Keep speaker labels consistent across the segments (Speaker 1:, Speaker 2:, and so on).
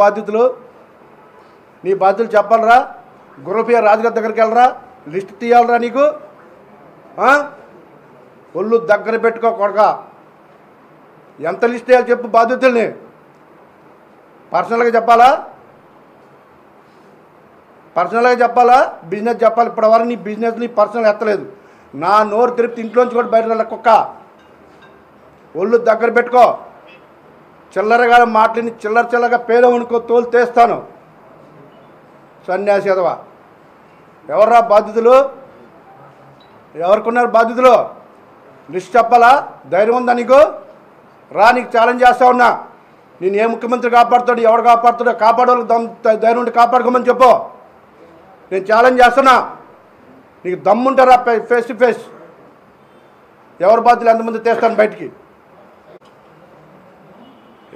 Speaker 1: బాధ్యతలు నీ బాధ్యతలు చెప్పాలరా. గుర్రపయ్య రాజుగారి దగ్గరికి వెళ్ళరా, లిస్ట్ తీయాలరా నీకు. ఒళ్ళు దగ్గర పెట్టుకో కొడక. ఎంత లిస్ట్ వేయాలి చెప్పు బాధ్యతల్ని. పర్సనల్గా చెప్పాలా, బిజినెస్ చెప్పాలి. ఇప్పటివరకు నీ బిజినెస్ నీ పర్సనల్ ఎత్తలేదు. నా నోరు తెరిపి ఇంట్లోంచి కూడా బయట వెళ్ళ కుక్క. ఒళ్ళు దగ్గర పెట్టుకో. చిల్లరగా మాటలని చిల్లరగా పేదవనుకో తోలు తీస్తాను. సన్యాసి ఎదవా. ఎవర్రా బాధ్యతలు? ఎవరికున్నారు బాధ్యతలు? లిస్ట్ చెప్పాలా? ధైర్యం ఉందా నీకు? రా, నీకు ఛాలెంజ్ చేస్తా ఉన్నా. నేను ఏ ముఖ్యమంత్రి కాపాడుతాడు, ఎవరు కాపాడుతాడో కాపాడవాళ్ళకి ధైర్యం ఉండి కాపాడుకోమని చెప్పు. నేను ఛాలెంజ్ చేస్తున్నా. నీకు దమ్ముంటారా ఫేస్ టు ఫేస్. ఎవరి బాధ్యతలు ఎంతమంది తీస్తాను బయటికి.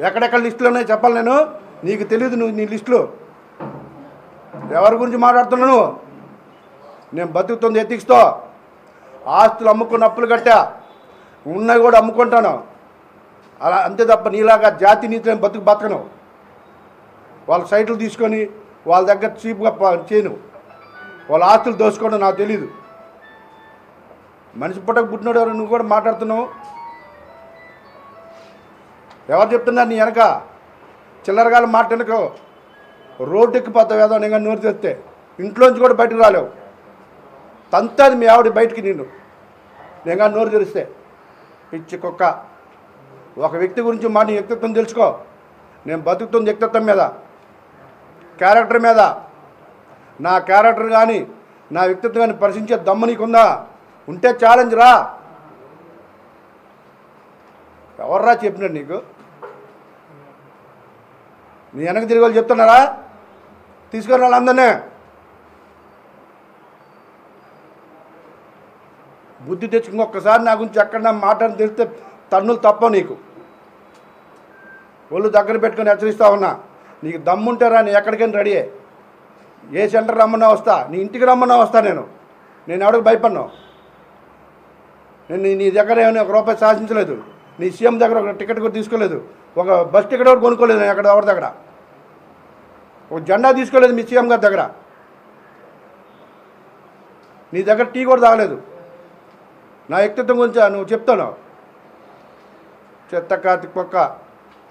Speaker 1: ఎక్కడెక్కడ లిస్టులు ఉన్నాయో చెప్పాలి నేను. నీకు తెలియదు నువ్వు నీ లిస్టులు. ఎవరి గురించి మాట్లాడుతున్నాను? నేను బతుకుతుంది ఎథిక్స్తో. ఆస్తులు అమ్ముకున్న అప్పులు కట్టా, ఉన్నవి కూడా అమ్ముకుంటాను. అలా అంతే తప్ప నీలాగా జాతి నీతిని బతకను. వాళ్ళ సైట్లు తీసుకొని వాళ్ళ దగ్గర చీప్గా చేయను. వాళ్ళ ఆస్తులు దోసుకోవడం నాకు తెలీదు. మనిషి పుట్టకు పుట్టినోడు ఎవరు? నువ్వు కూడా మాట్లాడుతున్నావు. ఎవరు చెప్తున్నారు నీ వెనక? చిల్లరగాల మాట వెనక రోడ్డు ఎక్కిపోతావు. ఏదో నేను నోరు తెస్తే ఇంట్లోంచి కూడా బయటకు రాలేవు. తంతాది మీ ఆవిడ బయటికి నేను నోరు తెరిస్తే. పిచ్చి కుక్క. ఒక వ్యక్తి గురించి నీ వ్యక్తిత్వం తెలుసుకో. నేను బతుకుతుంది వ్యక్తిత్వం మీద, క్యారెక్టర్ మీద. నా క్యారెక్టర్ కానీ నా వ్యక్తిత్వం కానీ పరిశీలించే దమ్ము నీకుందా? ఉంటే ఛాలెంజ్ రా. ఎవర్రా చెప్పినాడు నీకు? నీ వెనక తిరిగి వాళ్ళు చెప్తున్నారా? తీసుకొని వాళ్ళందరినీ. బుద్ధి తెచ్చుకుని ఒక్కసారి నా గురించి ఎక్కడ మాట్లాడి తెలిస్తే తన్నులు తప్ప నీకు. ఒళ్ళు దగ్గర పెట్టుకొని హెచ్చరిస్తా ఉన్నా. నీకు దమ్ముంటారా? నీ ఎక్కడికైనా రెడీయే. ఏ సెంటర్ రమ్మన్నా వస్తా, నీ ఇంటికి రమ్మన్నా వస్తా. నేను ఎవరికి భయపడ్ను. నేను నీ దగ్గర ఏమైనా ఒక రూపాయి శాసించలేదు. నీ సీఎం దగ్గర ఒక టికెట్ కూడా తీసుకోలేదు. ఒక బస్ టికెట్ కూడా కొనుక్కోలేదు నేను ఎవరి దగ్గర. ఒక జెండా తీసుకోలేదు మీ సీఎం గారి దగ్గర. నీ దగ్గర టీ కూడా తాగలేదు. నా వ్యక్తిత్వం గురించి నువ్వు చెప్తాను. చెత్త కార్తిక్ పక్క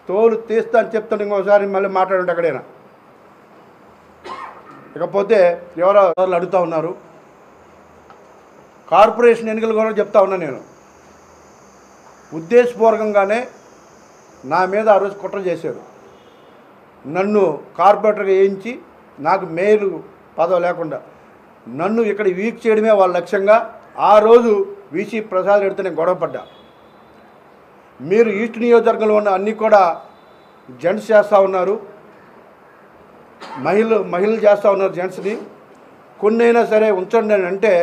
Speaker 1: తోలు తీస్తా అని చెప్తాను. ఇంకోసారి మళ్ళీ మాట్లాడుంటే ఎక్కడైనా. ఇకపోతే ఎవరో అడుగుతూ ఉన్నారు. కార్పొరేషన్ ఎన్నికలు కూడా చెప్తా ఉన్నా నేను. ఉద్దేశపూర్వకంగానే నా మీద ఆ రోజు కుట్ర చేశారు. నన్ను కార్పొరేటర్గా వేయించి నాకు మేలు పదవి లేకుండా నన్ను ఇక్కడ వీక్ చేయడమే వాళ్ళ లక్ష్యంగా ఆ రోజు వీసీ ప్రసాద్ రెడ్డితో నేను గొడవపడ్డా. మీరు ఈస్ట్ నియోజకవర్గంలో ఉన్న అన్నీ కూడా జెంట్స్ చేస్తూ ఉన్నారు, మహిళలు చేస్తూ ఉన్నారు జెంట్స్ని. కొన్ని అయినా సరే ఉంచండి అని అంటే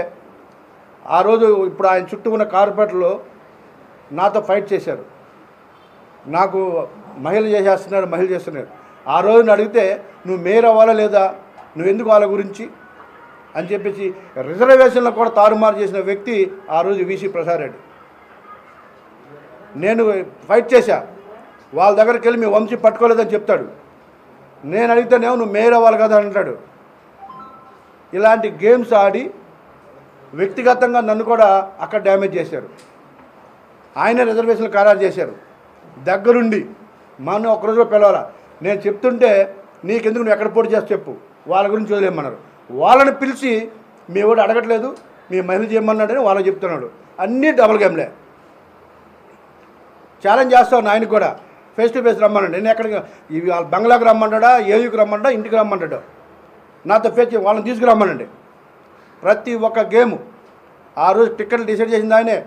Speaker 1: ఆ రోజు ఇప్పుడు ఆయన చుట్టూ ఉన్న కార్పొరేటర్లు నాతో ఫైట్ చేశారు. నాకు మహిళలు చేస్తున్నారు. ఆ రోజున అడిగితే నువ్వు మేయర్ అవ్వాలా లేదా, నువ్వు ఎందుకు వాళ్ళ గురించి అని చెప్పేసి రిజర్వేషన్లో కూడా తారుమారు చేసిన వ్యక్తి ఆ రోజు వీసీ ప్రసాద్ రెడ్డి. నేను ఫైట్ చేశా. వాళ్ళ దగ్గరికి వెళ్ళి మీ వంశీ పట్టుకోలేదని చెప్తాడు. నేను అడిగితేనేమో నువ్వు మేయర్ అవ్వాలి కదా అంటాడు. ఇలాంటి గేమ్స్ ఆడి వ్యక్తిగతంగా నన్ను కూడా అక్కడ డ్యామేజ్ చేశారు. ఆయన రిజర్వేషన్లు ఖరారు చేశారు. దగ్గరుండి మన ఒక్కరోజు పిలవాలా. నేను చెప్తుంటే నీకెందుకు, నువ్వు ఎక్కడ పోటీ చేసి చెప్పు, వాళ్ళ గురించి వదిలేమన్నారు. వాళ్ళని పిలిచి మీ వాడు అడగట్లేదు, మీ మహిళ చేయమన్నాడని వాళ్ళకి చెప్తున్నాడు. అన్నీ డబుల్ గేమ్లే. ఛాలెంజ్ చేస్తాను ఆయనకు కూడా. ఫేస్ టు ఫేస్ రమ్మన్నాడు. నేను ఎక్కడికి ఇవి వాళ్ళ బంగ్లాకి రమ్మంటాడా, ఏయూకి రమ్మంటా, ఇంటికి రమ్మంటాడు. నాతో ఫేస్ వాళ్ళని తీసుకురమ్మనండి. ప్రతి ఒక్క గేము ఆ రోజు టికెట్లు డిసైడ్ చేసింది ఆయనే,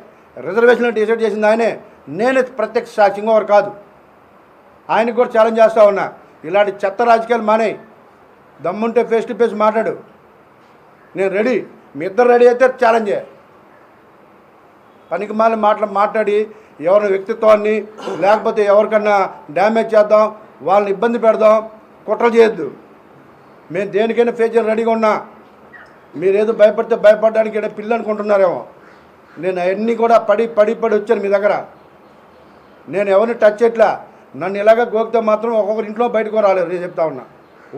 Speaker 1: రిజర్వేషన్లు డిసైడ్ చేసింది ఆయనే. నేనే ప్రత్యక్ష సాక్షి, ఇంకోరు కాదు. ఆయనకు కూడా ఛాలెంజ్ చేస్తూ ఉన్నా. ఇలాంటి చెత్త రాజకీయాలు మానే, దమ్ముంటే ఫేస్ టు ఫేస్ మాట్లాడు. నేను రెడీ. మీ ఇద్దరు రెడీ అయితే ఛాలెంజే. పనికి మాట్లాడి ఎవరి వ్యక్తిత్వాన్ని లేకపోతే ఎవరికన్నా డ్యామేజ్ చేద్దాం, వాళ్ళని ఇబ్బంది పెడదాం, కుట్ర చేయొద్దు. మేము దేనికైనా ఫేస్ చేయడం రెడీగా ఉన్నా. మీరేదో భయపడితే భయపడడానికి పిల్లి అనుకుంటున్నారేమో. నేను అవన్నీ కూడా పడి వచ్చాను మీ దగ్గర. నేను ఎవరిని టచ్ చేయట్లా. నన్ను ఇలాగ గోకితే మాత్రం ఒక్కొక్కరి ఇంట్లో బయటకు రాలేదు. నేను చెప్తా ఉన్నా,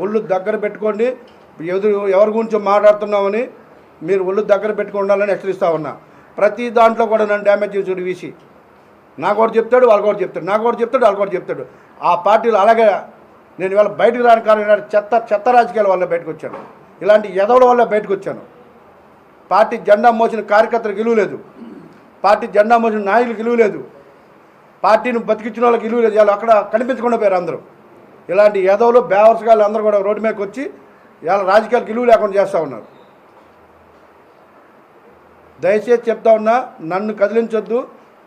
Speaker 1: ఒళ్ళు దగ్గర పెట్టుకోండి. ఎవరి గురించి మాట్లాడుతున్నామని మీరు ఒళ్ళు దగ్గర పెట్టుకుండాలని హెచ్చరిస్తూ ఉన్నా. ప్రతి దాంట్లో కూడా నన్ను డ్యామేజ్ చేసుడు వీసి నాకు కూడా చెప్తాడు, వాళ్ళు కూడా చెప్తాడు, నాకు కూడా చెప్తాడు, వాళ్ళు కూడా చెప్తాడు. ఆ పార్టీలు అలాగే నేను ఇవాళ బయటకు రాని కారణం చెత్త రాజకీయాల వల్ల బయటకు వచ్చాను. ఇలాంటి ఎదవల వల్ల బయటకు వచ్చాను. పార్టీ జెండా మోసిన కార్యకర్తలకు విలువ లేదు, పార్టీ జెండా మోసిన నాయకులకు విలువ లేదు, పార్టీని బతికించిన వాళ్ళకి విలువ లేదు. ఇవాళ అక్కడ కనిపించకుండా పోయారు అందరూ. ఇలాంటి ఎదవలు బేవర్సగాళ్ళు అందరూ కూడా రోడ్డు మీదకి వచ్చి ఇవాళ రాజకీయాలకు విలువ లేకుండా చేస్తూ ఉన్నారు. దయచేసి చెప్తా ఉన్నా, నన్ను కదిలించొద్దు.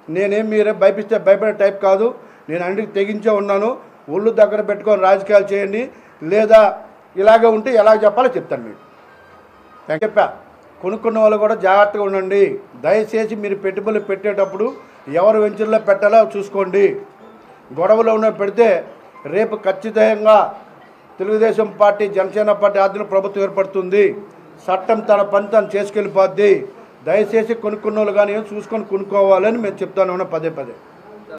Speaker 1: నేనేం మీరే భయపిస్తే భయపడే టైప్ కాదు. నేను అన్నిటికి తెగించే ఉన్నాను. ఒళ్ళు దగ్గర పెట్టుకొని రాజకీయాలు చేయండి, లేదా ఇలాగే ఉంటే ఎలాగ చెప్పాలో చెప్తాను మీకు. చెప్పా, కొనుక్కున్న వాళ్ళు కూడా జాగ్రత్తగా ఉండండి. దయచేసి మీరు పెట్టుబడులు పెట్టేటప్పుడు ఎవరు వెంచర్లో పెట్టాలో చూసుకోండి. గొడవలో ఉన్న పెడితే రేపు ఖచ్చితంగా తెలుగుదేశం పార్టీ జనసేన పార్టీ ఆధ్వర్యంలో ప్రభుత్వం ఏర్పడుతుంది. చట్టం తన పని తను చేసుకెళ్ళిపోద్ది. దయచేసి కొనుక్కున్న వాళ్ళు కానీ చూసుకొని కొనుక్కోవాలని మేము చెప్తాను పదే పదే.